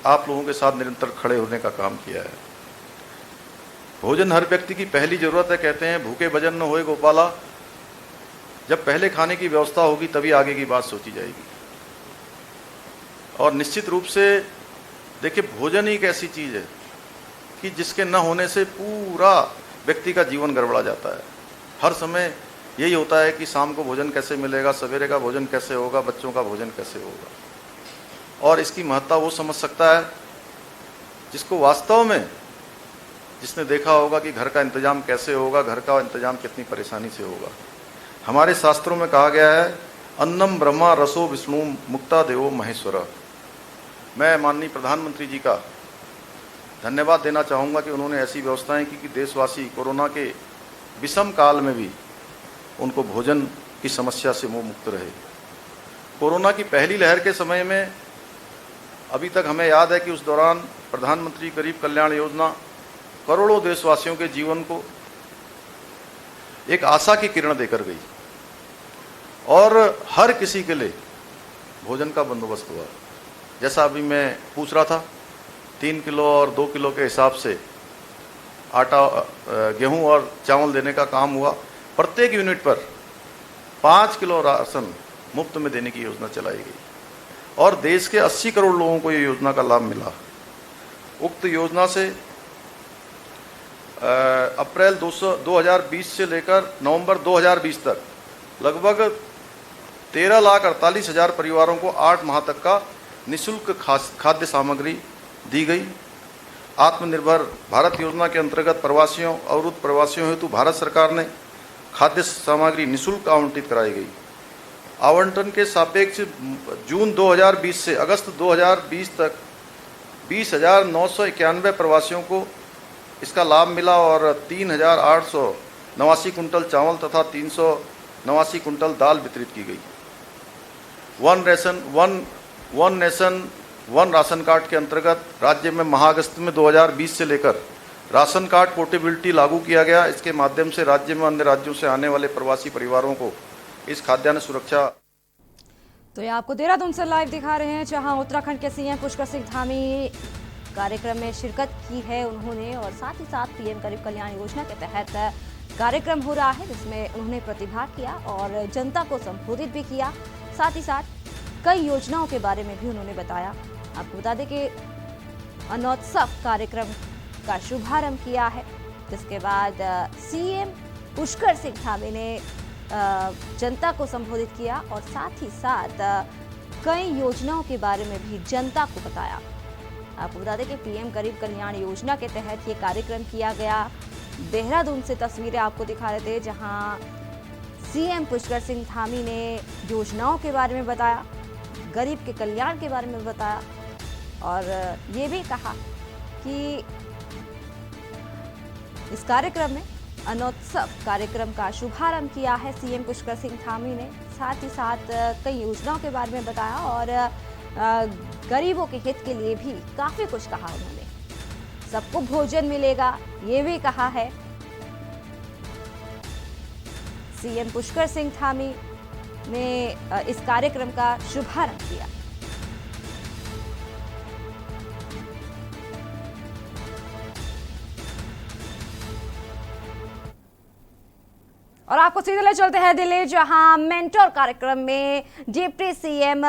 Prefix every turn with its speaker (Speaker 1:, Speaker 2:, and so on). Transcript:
Speaker 1: आप लोगों के साथ निरंतर खड़े होने का काम किया है। भोजन हर व्यक्ति की पहली जरूरत है। कहते हैं भूखे भजन न होए गोपाला। जब पहले खाने की व्यवस्था होगी तभी आगे की बात सोची जाएगी। और निश्चित रूप से देखिए, भोजन ही एक ऐसी चीज है कि जिसके न होने से पूरा व्यक्ति का जीवन गड़बड़ा जाता है। हर समय यही होता है कि शाम को भोजन कैसे मिलेगा, सवेरे का भोजन कैसे होगा, बच्चों का भोजन कैसे होगा। और इसकी महत्ता वो समझ सकता है जिसको वास्तव में, जिसने देखा होगा कि घर का इंतजाम कैसे होगा, घर का इंतजाम कितनी परेशानी से होगा। हमारे शास्त्रों में कहा गया है, अन्नम ब्रह्मा रसो विष्णु मुक्ता देवो महेश्वर। मैं माननीय प्रधानमंत्री जी का धन्यवाद देना चाहूँगा कि उन्होंने ऐसी व्यवस्थाएं की कि देशवासी कोरोना के विषम काल में भी उनको भोजन की समस्या से मुँह मुक्त रहे। कोरोना की पहली लहर के समय में अभी तक हमें याद है कि उस दौरान प्रधानमंत्री गरीब कल्याण योजना करोड़ों देशवासियों के जीवन को एक आशा की किरण देकर गई और हर किसी के लिए भोजन का बंदोबस्त हुआ। जैसा अभी मैं पूछ रहा था, 3 किलो और 2 किलो के हिसाब से आटा, गेहूं और चावल देने का काम हुआ। प्रत्येक यूनिट पर 5 किलो राशन मुफ्त में देने की योजना चलाई गई और देश के 80 करोड़ लोगों को ये योजना का लाभ मिला। उक्त योजना से अप्रैल 2020 से लेकर नवंबर 2020 तक लगभग 13,48,000 परिवारों को 8 माह तक का निःशुल्क खाद्य सामग्री दी गई। आत्मनिर्भर भारत योजना के अंतर्गत प्रवासियों, अवरुद्ध प्रवासियों हेतु भारत सरकार ने खाद्य सामग्री निःशुल्क आवंटित कराई गई। आवंटन के सापेक्ष जून 2020 से अगस्त 2020 तक 20,991 प्रवासियों को इसका लाभ मिला और 3,889 कुंटल चावल तथा 389 कुंटल दाल वितरित की गई। One nation one ration card के अंतर्गत राज्य में महाअगस्त में 2020 से लेकर राशन कार्ड पोर्टेबिलिटी लागू किया गया। इसके माध्यम से राज्य में अन्य राज्यों से आने वाले प्रवासी परिवारों को इस खाद्यान्न सुरक्षा।
Speaker 2: तो ये आपको देहरादून से लाइव दिखा रहे हैं, जहां उत्तराखंड के सीएम पुष्कर सिंह धामी कार्यक्रम में शिरकत की है उन्होंने, और साथ ही साथ पीएम गरीब कल्याण योजना के तहत कार्यक्रम हो रहा है जिसमें उन्होंने प्रतिभाग किया और जनता को संबोधित भी किया। साथ ही साथ कई योजनाओं के बारे में भी उन्होंने बताया। आपको बता दें कि अनोत्सव कार्यक्रम का शुभारंभ किया है, जिसके बाद सीएम पुष्कर सिंह धामी ने जनता को संबोधित किया और साथ ही साथ कई योजनाओं के बारे में भी जनता को बताया। आपको बता दें कि पीएम गरीब कल्याण योजना के तहत ये कार्यक्रम किया गया। देहरादून से तस्वीरें आपको दिखा रहे थे, जहां सीएम पुष्कर सिंह धामी ने योजनाओं के बारे में बताया, गरीब के कल्याण के बारे में बताया और ये भी कहा कि इस कार्यक्रम में अनोत्सव कार्यक्रम का शुभारंभ किया है सीएम पुष्कर सिंह धामी ने। साथ ही साथ कई योजनाओं के बारे में बताया और गरीबों के हित के लिए भी काफी कुछ कहा उन्होंने। सबको भोजन मिलेगा, ये भी कहा है सीएम पुष्कर सिंह धामी ने इस कार्यक्रम का शुभारंभ किया। और आपको सीधे ले चलते हैं दिल्ली, जहां मेंटोर कार्यक्रम में डिप्टी सीएम